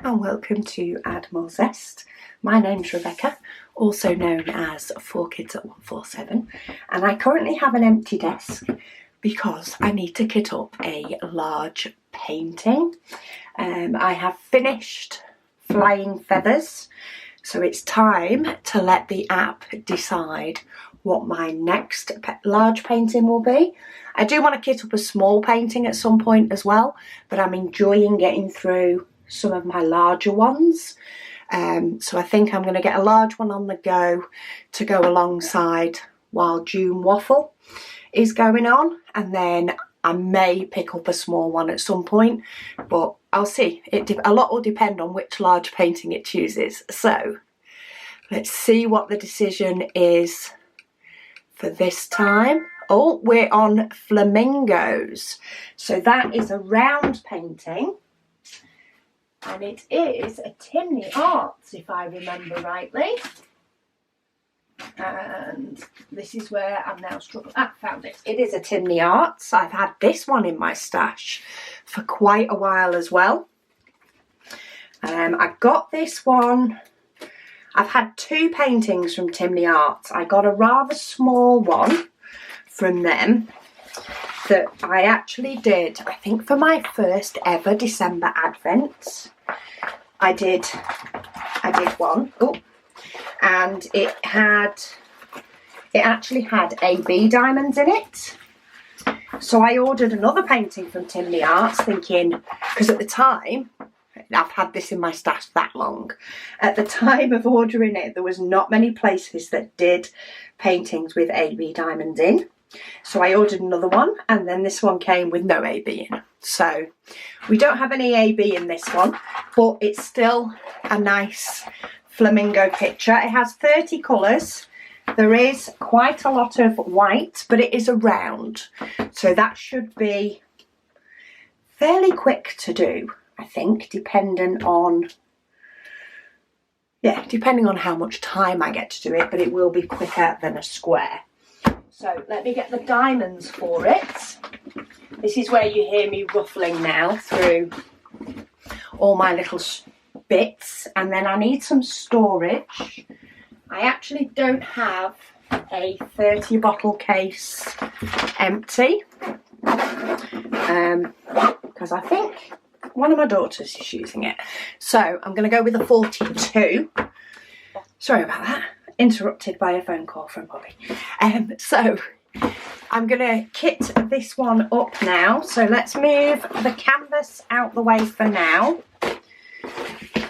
and welcome to Add More Zest. My name's Rebecca, also known as 4Kids at 147, and I currently have an empty desk because I need to kit up a large painting. I have finished Flying Feathers, so it's time to let the app decide what my next large painting will be. I do want to kit up a small painting at some point as well, but I'm enjoying getting through some of my larger ones. So I think I'm going to get a large one on the go to go alongside while June Waffle is going on, and then I may pick up a small one at some point, but I'll see. A lot will depend on which large painting it chooses. So let's see what the decision is for this time. Oh, we're on Flamingos. So that is a round painting, and it is a Timney Arts, if I remember rightly. And this is where I'm now struggling. I found it. It is a Timney Arts. I've had this one in my stash for quite a while as well. I got this one. I've had two paintings from Timney Arts. I got a rather small one from them that I actually did, I think, for my first ever December Advent. I did one. Oh, and it actually had AB diamonds in it. So I ordered another painting from Timney Arts, thinking, because at the time, I've had this in my stash that long. At the time of ordering it, there was not many places that did paintings with AB diamonds in. So I ordered another one, and then this one came with no AB in. So we don't have any AB in this one, but it's still a nice flamingo picture. It has 30 colours. There is quite a lot of white, but it is a round. So that should be fairly quick to do, I think, depending on how much time I get to do it, but it will be quicker than a square. So let me get the diamonds for it. This is where you hear me ruffling now through all my little bits, and then I need some storage. I actually don't have a 30 bottle case empty, because I think one of my daughters is using it. So I'm going to go with a 42. Sorry about that. Interrupted by a phone call from Bobby. So I'm going to kit this one up now. So let's move the canvas out the way for now.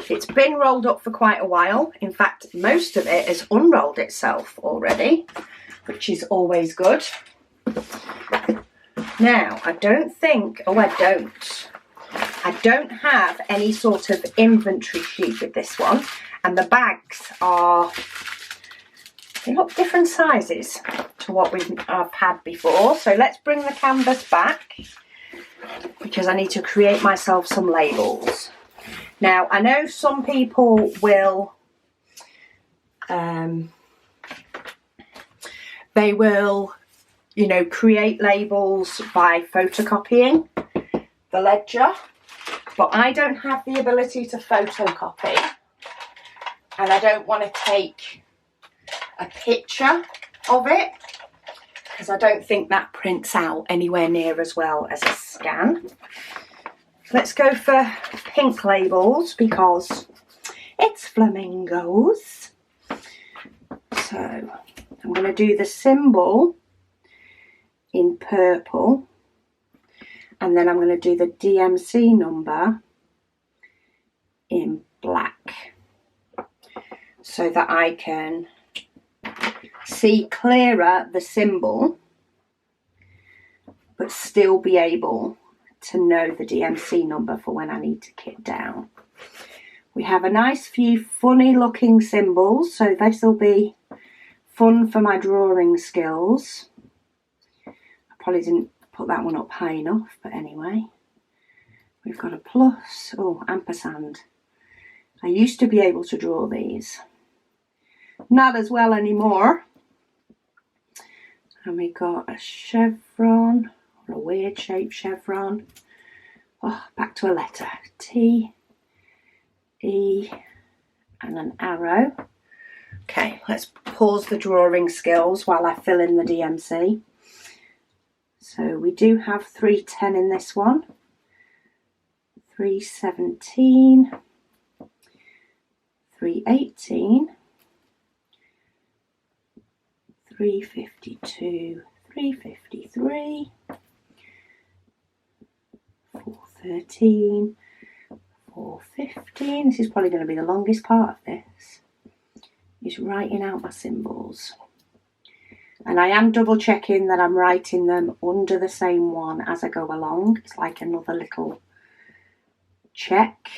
It's been rolled up for quite a while. In fact, most of it has unrolled itself already, which is always good. Now, I don't have any sort of inventory sheet with this one, and the bags they look different sizes to what I've had before. So let's bring the canvas back, because I need to create myself some labels. Now, I know some people will, they will, create labels by photocopying the ledger, but I don't have the ability to photocopy, and I don't want to take a picture of it, because I don't think that prints out anywhere near as well as a scan. Let's go for pink labels because it's flamingos. So I'm going to do the symbol in purple, and then I'm going to do the DMC number in black, so that I can see clearer the symbol but still be able to know the DMC number for when I need to kit down. We have a nice few funny looking symbols, so this will be fun for my drawing skills. I probably didn't put that one up high enough, but anyway. We've got a plus, ampersand. I used to be able to draw these. Not as well anymore. And we got a chevron, or a weird shaped chevron. Oh, back to a letter. T, P and an arrow. Okay, let's pause the drawing skills while I fill in the DMC. So we do have 310 in this one, 317, 318, 352, 353, 413, 415. This is probably going to be the longest part of this, is writing out my symbols. And I am double checking that I'm writing them under the same one as I go along. It's like another little check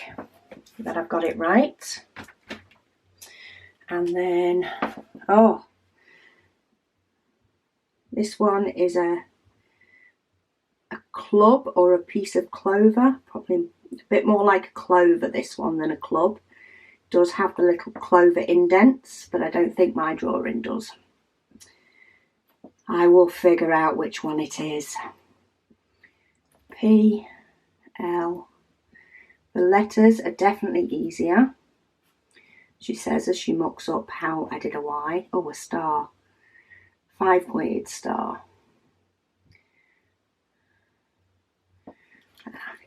that I've got it right. And then, oh, this one is a club or a piece of clover, probably a bit more like a clover, this one, than a club. It does have the little clover indents, but I don't think my drawing does. I will figure out which one it is. P, L. The letters are definitely easier. She says as she mucks up how I did a Y. Oh, a star. 5-pointed star.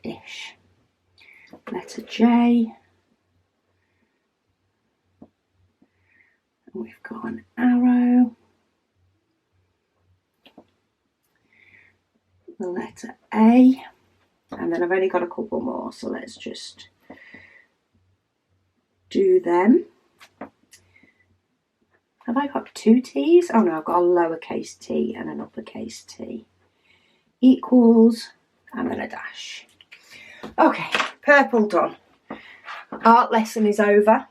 Ish. Letter J. And we've got an arrow. The letter A, and then I've only got a couple more, so let's just do them. Have I got 2 T's? Oh no, I've got a lowercase t and an uppercase T. Equals, and then a dash. Okay, purple done. Art lesson is over.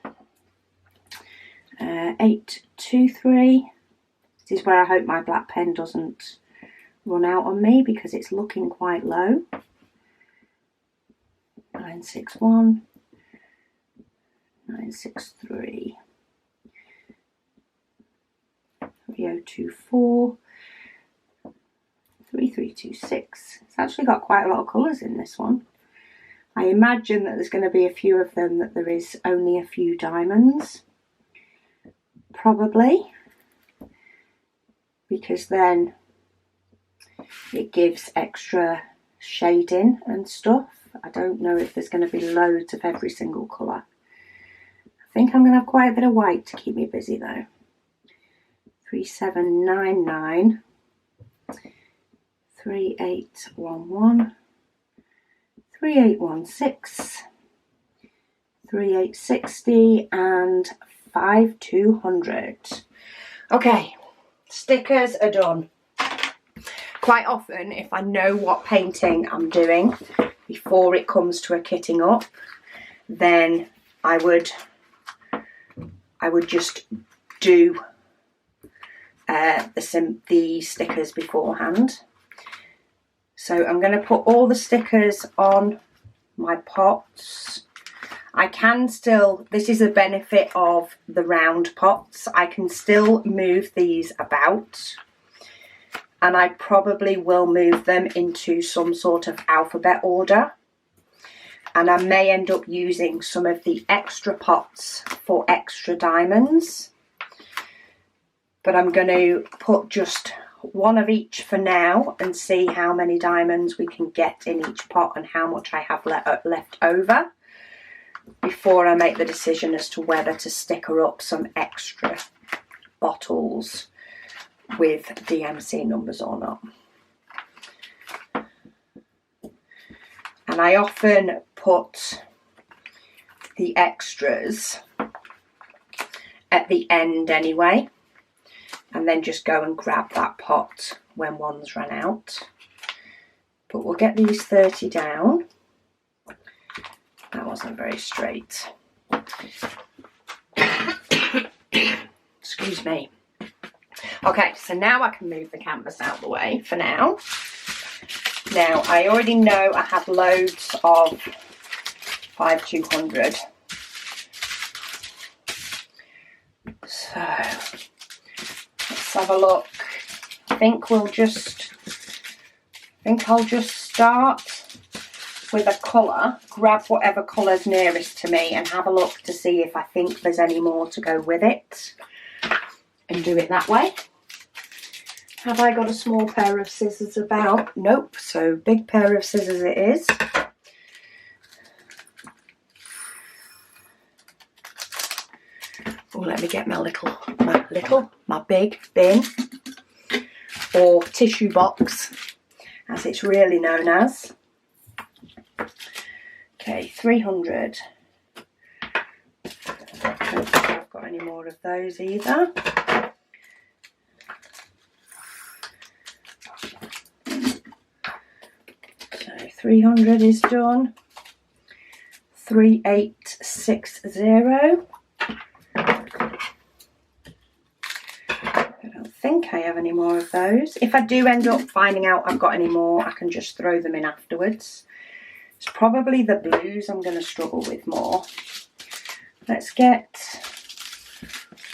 823. This is where I hope my black pen doesn't run out on me because it's looking quite low. 961, 963, 3024, 3326. It's actually got quite a lot of colours in this one. I imagine that there's going to be a few of them that there is only a few diamonds. Probably. Because then it gives extra shading and stuff. I don't know if there's going to be loads of every single colour. I think I'm going to have quite a bit of white to keep me busy though. 3799, 3811, 3816, 3860 and 5200. Okay, stickers are done. Quite often, if I know what painting I'm doing before it comes to a kitting up, then I would just do the stickers beforehand. So I'm going to put all the stickers on my pots. I can still, this is the benefit of the round pots, I can still move these about. And I probably will move them into some sort of alphabet order. And I may end up using some of the extra pots for extra diamonds. But I'm going to put just one of each for now and see how many diamonds we can get in each pot and how much I have left over before I make the decision as to whether to sticker up some extra bottles with DMC numbers or not. And I often put the extras at the end anyway, and then just go and grab that pot when one's run out. But we'll get these 30 down. That wasn't very straight. Excuse me. Okay, so now I can move the canvas out of the way for now. Now, I already know I have loads of 5200. So, let's have a look. I think I'll just start with a colour, grab whatever colour's nearest to me and have a look to see if I think there's any more to go with it, and do it that way. Have I got a small pair of scissors about? Nope, so big pair of scissors it is. Oh, let me get my big bin, or tissue box, as it's really known as. Okay, 300. I don't think I've got any more of those either. So 300 is done. 3860. I don't think I have any more of those. If I do end up finding out I've got any more, I can just throw them in afterwards. It's probably the blues I'm going to struggle with more. Let's get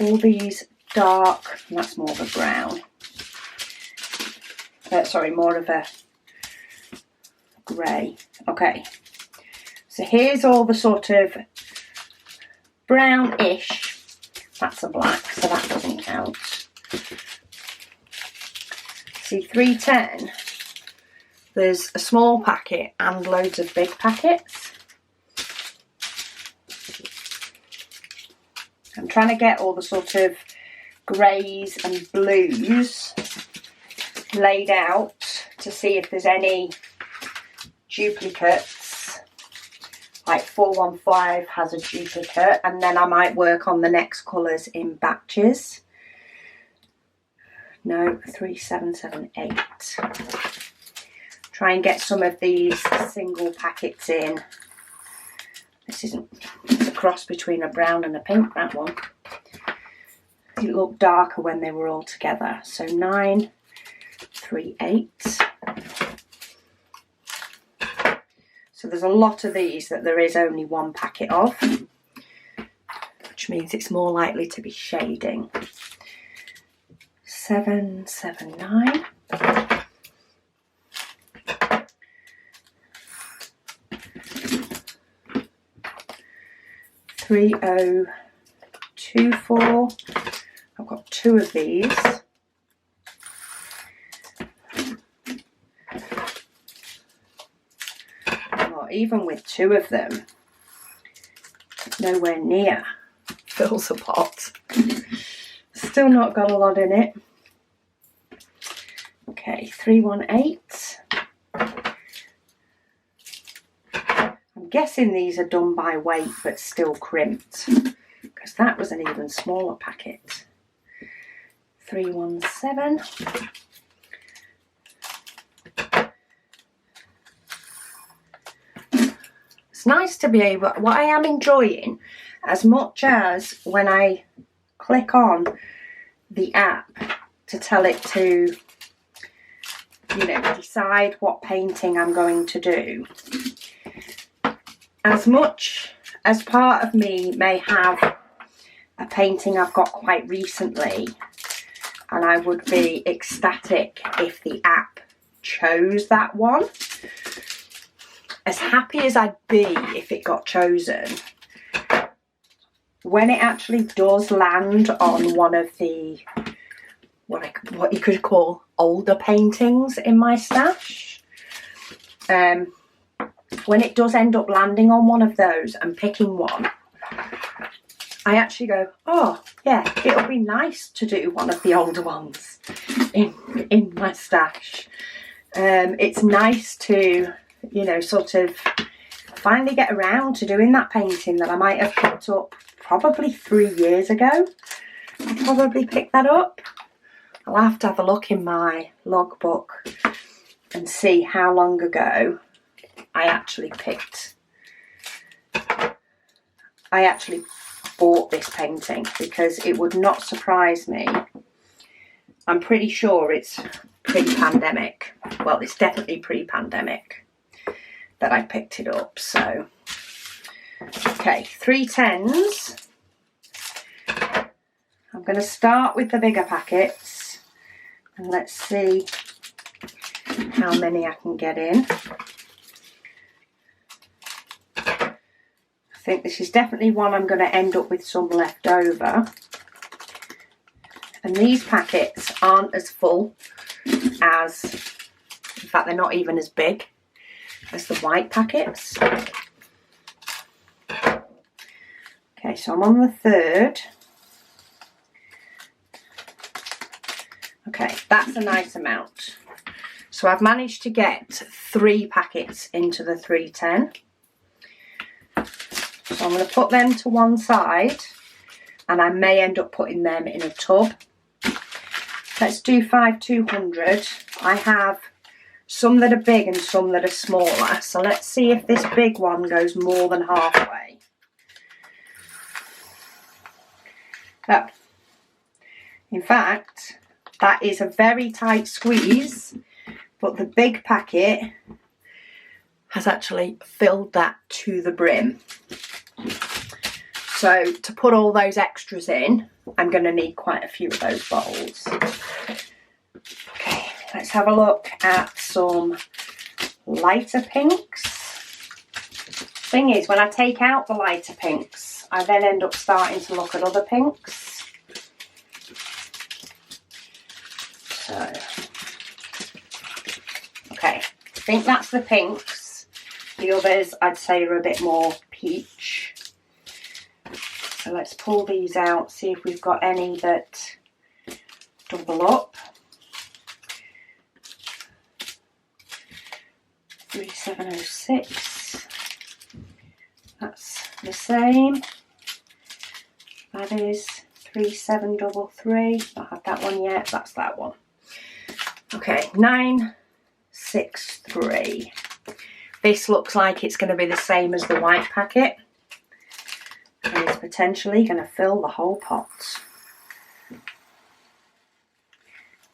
all these dark, and that's more of a brown. Sorry, more of a grey. Okay, so here's all the sort of brownish. That's a black, so that doesn't count. See, 310. There's a small packet and loads of big packets. I'm trying to get all the sort of greys and blues laid out to see if there's any duplicates. Like 415 has a duplicate, and then I might work on the next colours in batches. No, 3778. Try and get some of these single packets in. This isn't, it's a cross between a brown and a pink, that one. It looked darker when they were all together. So 938. So there's a lot of these that there is only one packet of, which means it's more likely to be shading. 779. 3024. I've got two of these. Oh, even with two of them, nowhere near fills a pot. Still not got a lot in it. Okay, 318. I'm guessing these are done by weight but still crimped, because that was an even smaller packet. 317. It's nice to be able, what I am enjoying, as much as when I click on the app to tell it to, you know, decide what painting I'm going to do, as much as part of me may have a painting I've got quite recently, and I would be ecstatic if the app chose that one, as happy as I'd be if it got chosen, when it actually does land on one of the, what you could call older paintings in my stash, when it does end up landing on one of those and picking one, I actually go, oh yeah, it'll be nice to do one of the older ones in my stash. It's nice to, you know, sort of finally get around to doing that painting that I might have picked up probably 3 years ago. I probably picked that up. I'll have to have a look in my logbook and see how long ago I actually bought this painting, because it would not surprise me. I'm pretty sure it's pre-pandemic. Well, it's definitely pre-pandemic that I picked it up. So, okay, 310s. I'm going to start with the bigger packets, and let's see how many I can get in. think this is definitely one I'm going to end up with some left over. And these packets aren't as full as, in fact they're not even as big as the white packets. Okay, so I'm on the third. Okay, that's a nice amount. So I've managed to get 3 packets into the 310. So I'm going to put them to one side, and I may end up putting them in a tub. Let's do 5 200. I have some that are big and some that are smaller. So let's see if this big one goes more than halfway. Oh, in fact, that is a very tight squeeze, but the big packet has actually filled that to the brim. So to put all those extras in, I'm going to need quite a few of those bottles. Okay, let's have a look at some lighter pinks. Thing is, when I take out the lighter pinks, I then end up starting to look at other pinks. So, okay, I think that's the pinks. The others I'd say are a bit more peach. So let's pull these out, see if we've got any that double up. 3706. That's the same. That is 3733. Not had that one yet. That's that one. Okay, 963. This looks like it's going to be the same as the white packet. And it's potentially going to fill the whole pot.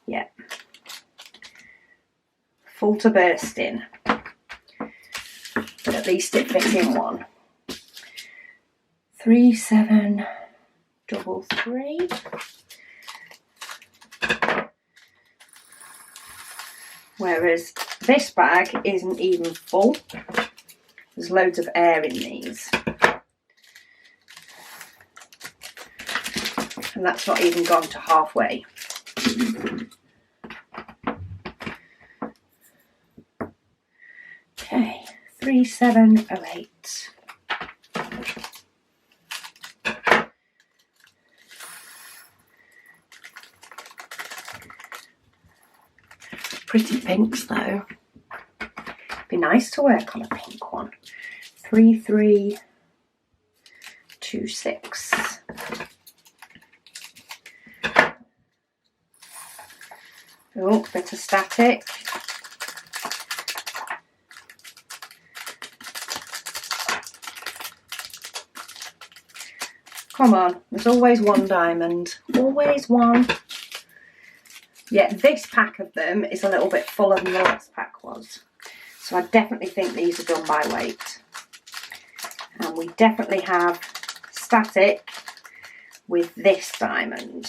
Yep. Full to bursting. But at least it fits in one. 3733. Whereas this bag isn't even full. There's loads of air in these. And that's not even gone to halfway. Okay, 3708. Pretty pinks though. Be nice to work on a pink one. 3326. Oh, bit of static. Come on, there's always one diamond. Always one. Yeah, this pack of them is a little bit fuller than the last pack was. So I definitely think these are done by weight. And we definitely have static with this diamond.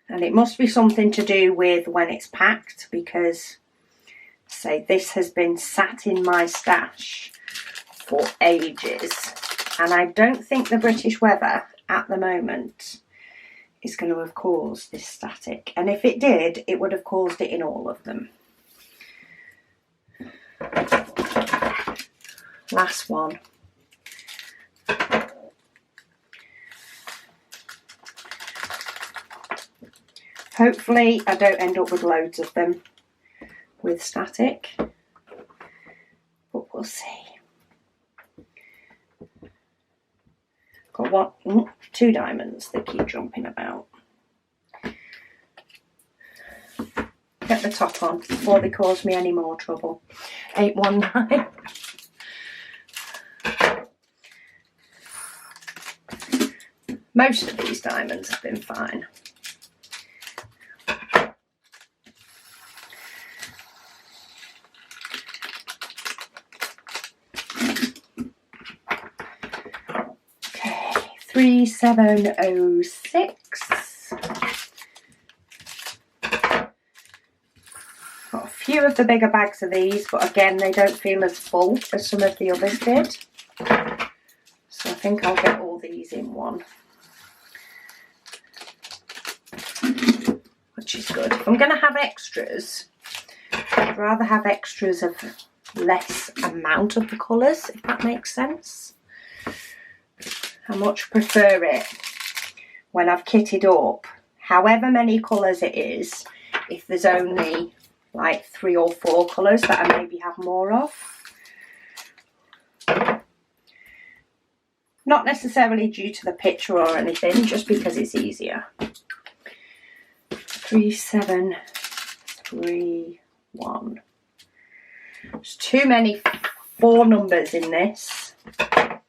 And it must be something to do with when it's packed, because, say, this has been sat in my stash for ages. And I don't think the British weather at the moment is going to have caused this static. And if it did, it would have caused it in all of them. Last one. Hopefully I don't end up with loads of them with static, but we'll see. Got two diamonds that keep jumping about. Get the top on before they cause me any more trouble. 819. Most of these diamonds have been fine. Okay, 3706. Got a few of the bigger bags of these, but again, they don't feel as full as some of the others did. So I think I'll get all these in one, which is good. If I'm going to have extras, I'd rather have extras of less amount of the colours, if that makes sense. I much prefer it when I've kitted up, however many colours it is, if there's only like 3 or 4 colours that I maybe have more of. Not necessarily due to the picture or anything, just because it's easier. 3, 7, 3, 1. There's too many 4 numbers in this. I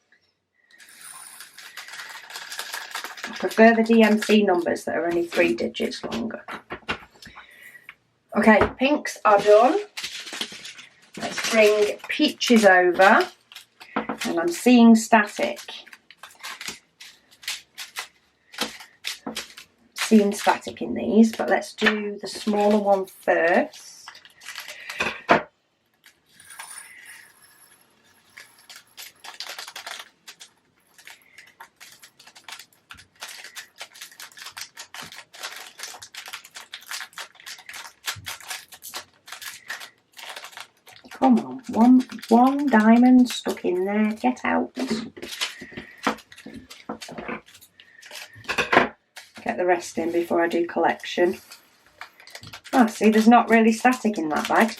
prefer the DMC numbers that are only 3 digits longer. Okay, pinks are done. Let's bring peaches over. And I'm seeing static. Seeing static in these, but let's do the smaller one first. Come on, one diamond stuck in there. Get out. Get the rest in before I do collection. Ah, see, there's not really static in that bag.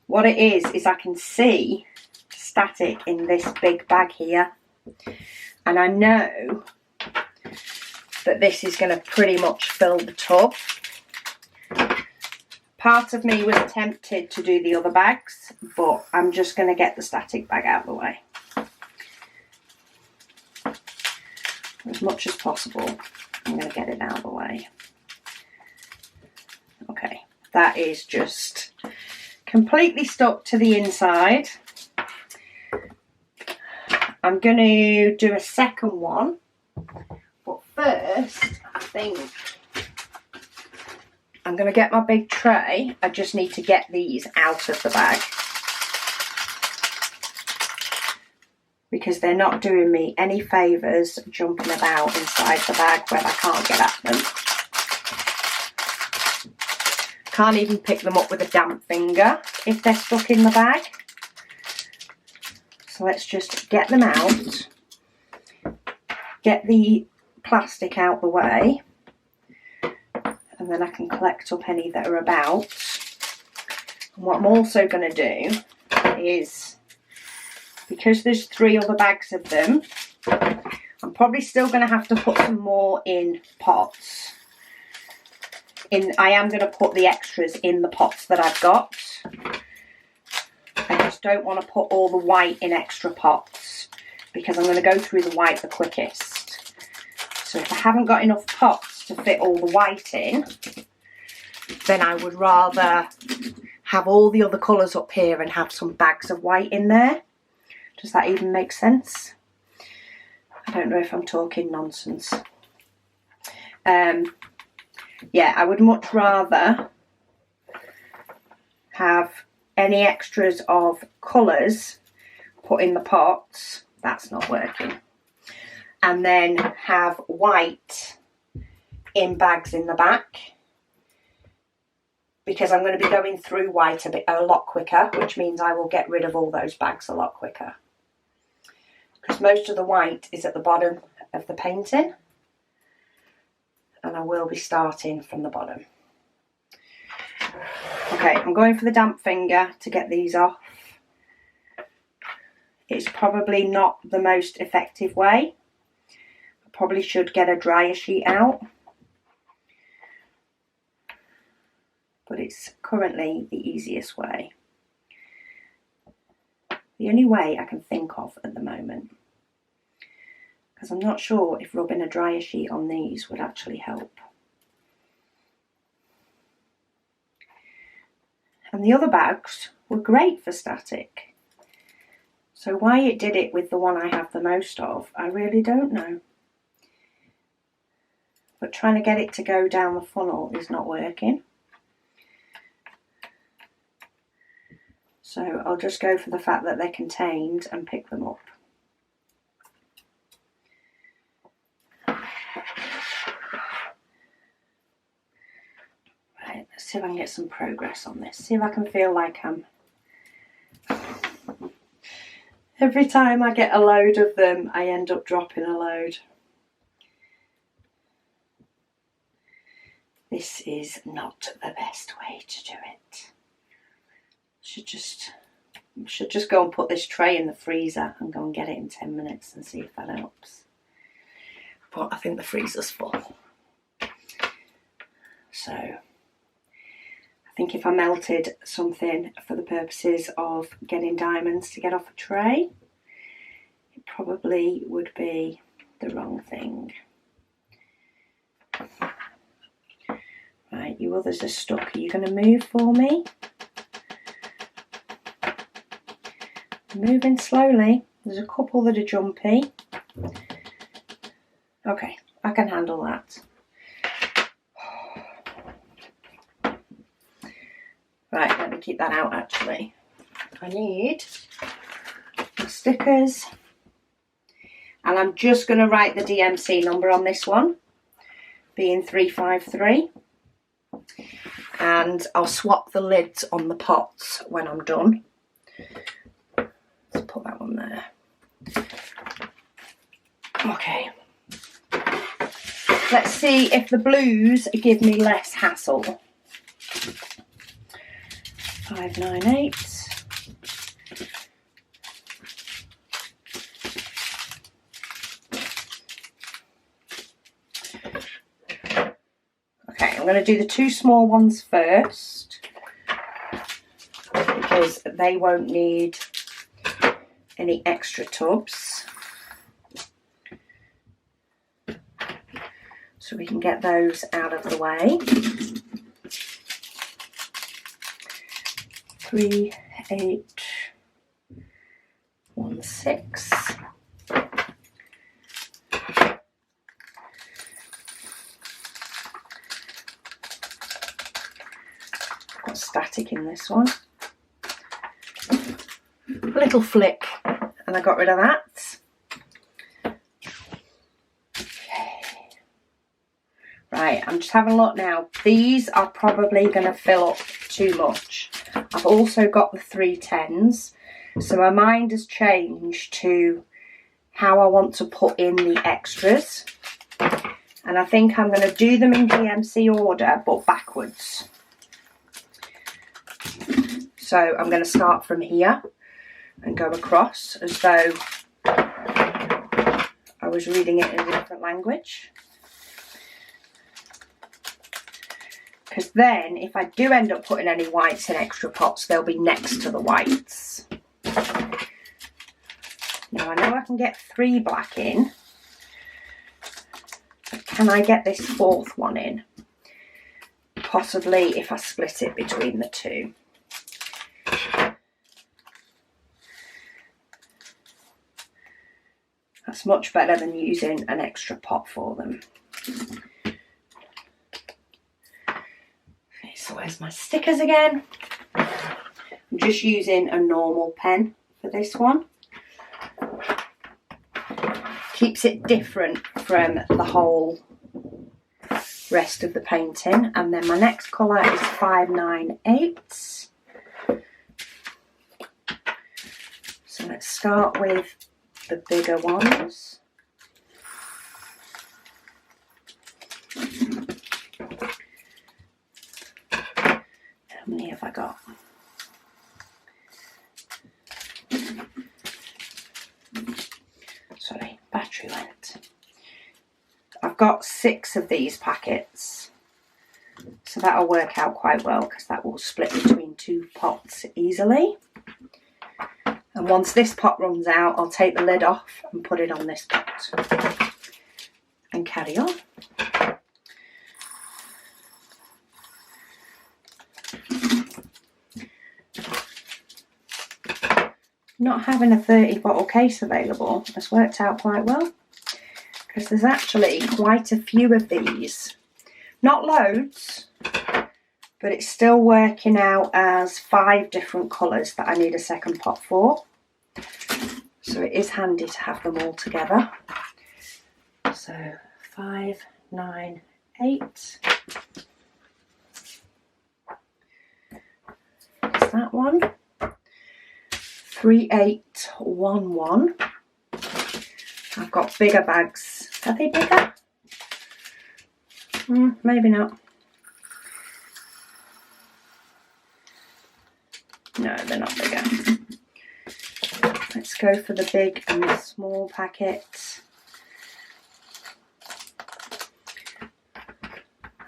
What it is I can see static in this big bag here. And I know that this is going to pretty much fill the tub. Part of me was tempted to do the other bags, but I'm just going to get the static bag out of the way. As much as possible, I'm going to get it out of the way. Okay, that is just completely stuck to the inside. I'm going to do a second one, but first, I think I'm going to get my big tray. I just need to get these out of the bag because they're not doing me any favours jumping about inside the bag when I can't get at them. Can't even pick them up with a damp finger if they're stuck in the bag. So let's just get them out, get the plastic out the way, and then I can collect up any that are about. And what I'm also going to do is, because there's 3 other bags of them, I'm probably still going to have to put some more in pots. I am going to put the extras in the pots that I've got. I just don't want to put all the white in extra pots because I'm going to go through the white the quickest. So if I haven't got enough pots to fit all the white in, then I would rather have all the other colours up here and have some bags of white in there. Does that even make sense? I don't know if I'm talking nonsense. Yeah, I would much rather have any extras of colours put in the pots. That's not working. And then have white in bags in the back, because I'm going to be going through white a lot quicker, which means I will get rid of all those bags a lot quicker. Because most of the white is at the bottom of the painting, and I will be starting from the bottom. Okay, I'm going for the damp finger to get these off. It's probably not the most effective way. I probably should get a dryer sheet out, but it's currently the easiest way. The only way I can think of at the moment, because I'm not sure if rubbing a dryer sheet on these would actually help. And the other bags were great for static. So why it did it with the one I have the most of, I really don't know. But trying to get it to go down the funnel is not working. So I'll just go for the fact that they're contained and pick them up. Right, let's see if I can get some progress on this. See if I can feel like I'm... Every time I get a load of them, I end up dropping a load. This is not the best way to do it. Should just go and put this tray in the freezer and go and get it in 10 minutes and see if that helps. But I think the freezer's full. So I think if I melted something for the purposes of getting diamonds to get off a tray, it probably would be the wrong thing. Right, you others are stuck. Are you going to move for me? Moving slowly. There's a couple that are jumpy. Okay, I can handle that. Right, let me keep that out actually. I need my stickers. And I'm just going to write the DMC number on this one, being 353. And I'll swap the lids on the pots when I'm done. Let's put that one there. Okay. Let's see if the blues give me less hassle. 598. Okay, I'm going to do the two small ones first because they won't need any extra tubs. So we can get those out of the way. 3816. Got static in this one. A little flick, and I got rid of that. Right, I'm just having a look now. These are probably going to fill up too much. I've also got the 310s, so my mind has changed to how I want to put in the extras. And I think I'm going to do them in DMC order, but backwards. So I'm going to start from here and go across as though I was reading it in a different language. Because then, if I do end up putting any whites in extra pots, they'll be next to the whites. Now, I know I can get 3 black in. But can I get this 4th one in? Possibly if I split it between the 2. That's much better than using an extra pot for them. So where's my stickers again? I'm just using a normal pen for this one. Keeps it different from the whole rest of the painting. And then my next colour is 598. So let's start with the bigger ones. How many have I got? Sorry, battery went. I've got 6 of these packets, so that'll work out quite well because that will split between 2 pots easily. And once this pot runs out, I'll take the lid off and put it on this pot and carry on. Not having a 30 bottle case available has worked out quite well because there's actually quite a few of these. Not loads, but it's still working out as 5 different colours that I need a second pot for. So it is handy to have them all together. So 5, 9, 8. That's that one. 3, 8, 1, 1. I've got bigger bags. Are they bigger? Maybe not. No, they're not bigger. Let's go for the big and the small packet.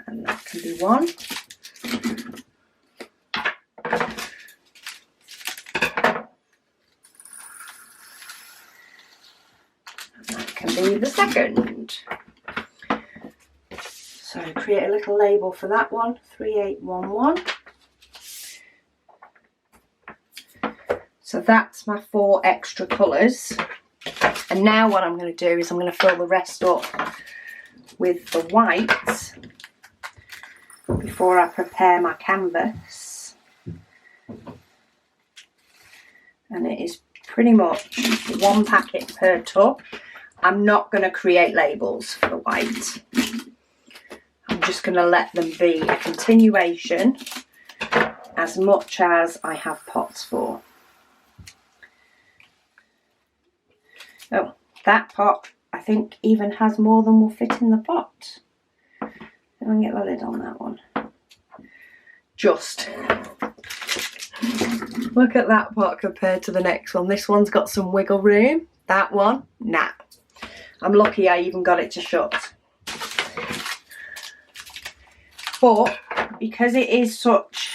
And that can be 1. And that can be the second. So create a little label for that one, 3811. So that's my 4 extra colours. And now what I'm going to do is I'm going to fill the rest up with the white before I prepare my canvas. And it is pretty much 1 packet per tub. I'm not going to create labels for the white. I'm just going to let them be a continuation as much as I have pots for. Oh, that pot I think even has more than will fit in the pot. I can get the lid on that one. Just look at that pot compared to the next one. This one's got some wiggle room. That one, nah. I'm lucky I even got it to shut. But because it is such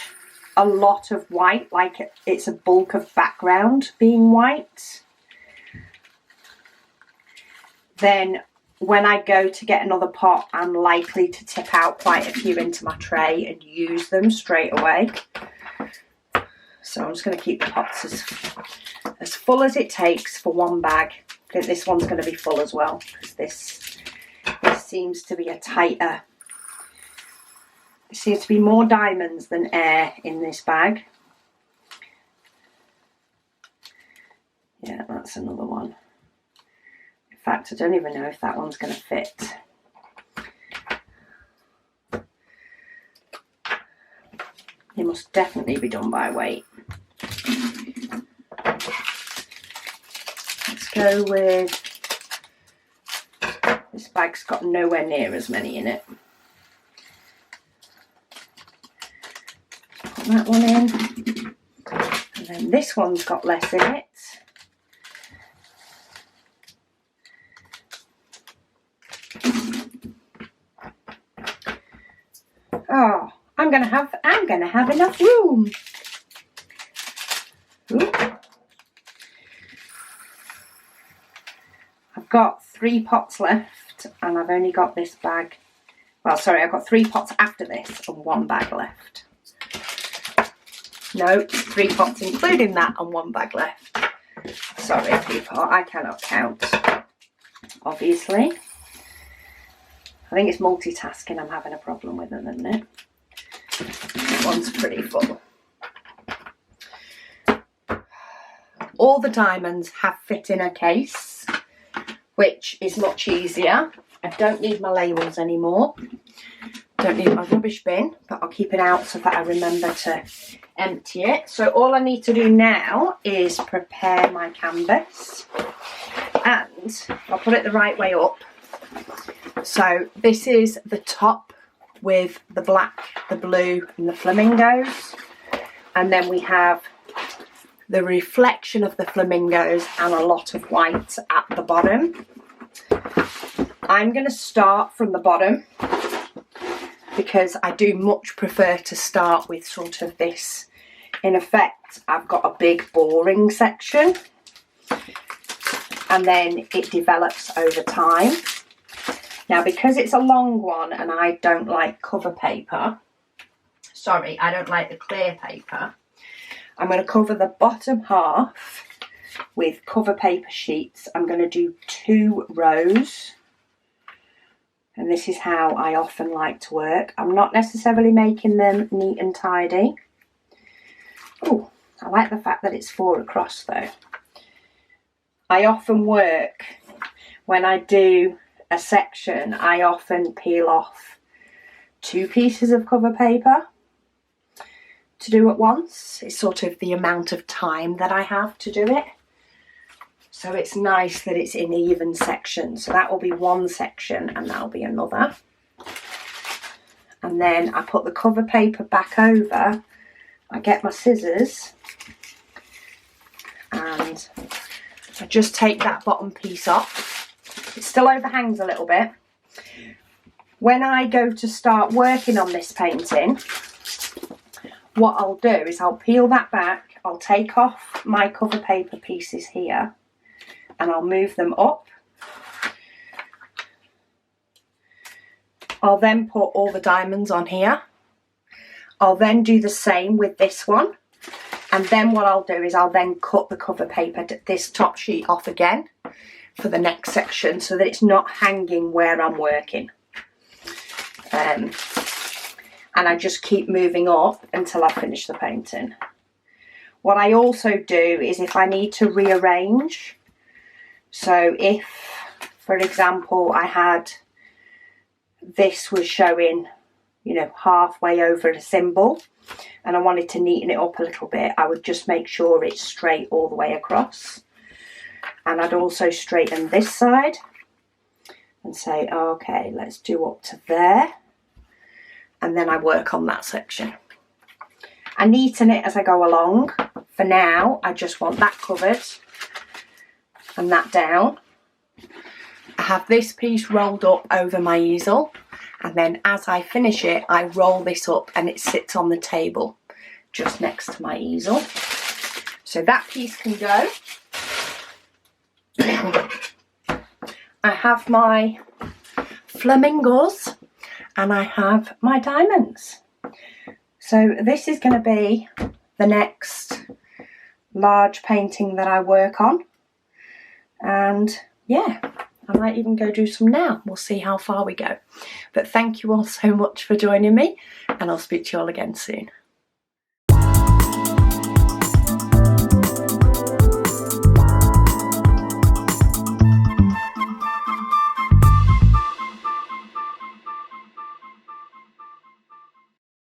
a lot of white, like it's a bulk of background being white, then when I go to get another pot, I'm likely to tip out quite a few into my tray and use them straight away. So I'm just going to keep the pots as full as it takes for 1 bag. I think this one's going to be full as well, because this seems to be a tighter. There seems to be more diamonds than air in this bag. Yeah, that's another one. In fact, I don't even know if that one's going to fit. It must definitely be done by weight. Let's go with, this bag's got nowhere near as many in it. Put that one in. And then this one's got less in it. Oh, I'm gonna have enough room. Ooh. I've got 3 pots left, and I've only got this bag. Well, sorry, I've got 3 pots after this and 1 bag left. No, 3 pots including that and 1 bag left. Sorry, people, I cannot count. Obviously. I think it's multitasking I'm having a problem with, isn't it? This one's pretty full. All the diamonds have fit in a case, which is much easier. I don't need my labels anymore. Don't need my rubbish bin, but I'll keep it out so that I remember to empty it. So all I need to do now is prepare my canvas, and I'll put it the right way up. So this is the top with the black, the blue and the flamingos, and then we have the reflection of the flamingos and a lot of white at the bottom. I'm going to start from the bottom because I do much prefer to start with sort of this. In effect, I've got a big boring section and then it develops over time. Now, because it's a long one and I don't like cover paper, sorry, I don't like the clear paper, I'm going to cover the bottom half with cover paper sheets. I'm going to do 2 rows And this is how I often like to work. I'm not necessarily making them neat and tidy. Oh, I like the fact that it's 4 across though. I often work, when I do a section, I often peel off 2 pieces of cover paper to do at once. It's sort of the amount of time that I have to do it. So it's nice that it's in even sections. So that will be one section and that'll be another. And then I put the cover paper back over. I get my scissors and I just take that bottom piece off. It still overhangs a little bit. When I go to start working on this painting, what I'll do is I'll peel that back, I'll take off my cover paper pieces here and I'll move them up. I'll then put all the diamonds on here. I'll then do the same with this one. And then what I'll do is I'll then cut the cover paper, this top sheet off again for the next section so that it's not hanging where I'm working. And I just keep moving up until I finish the painting. What I also do is if I need to rearrange, so if, for example, I had, this was showing, you know, halfway over a symbol and I wanted to neaten it up a little bit, I would just make sure it's straight all the way across. And I'd also straighten this side and say, okay, let's do up to there. And then I work on that section. I neaten it as I go along. For now, I just want that covered and that down. I have this piece rolled up over my easel, and then as I finish it, I roll this up and it sits on the table just next to my easel. So that piece can go. I have my flamingos and I have my diamonds. So this is going to be the next large painting that I work on. And yeah, I might even go do some now. We'll see how far we go. But thank you all so much for joining me, and I'll speak to you all again soon.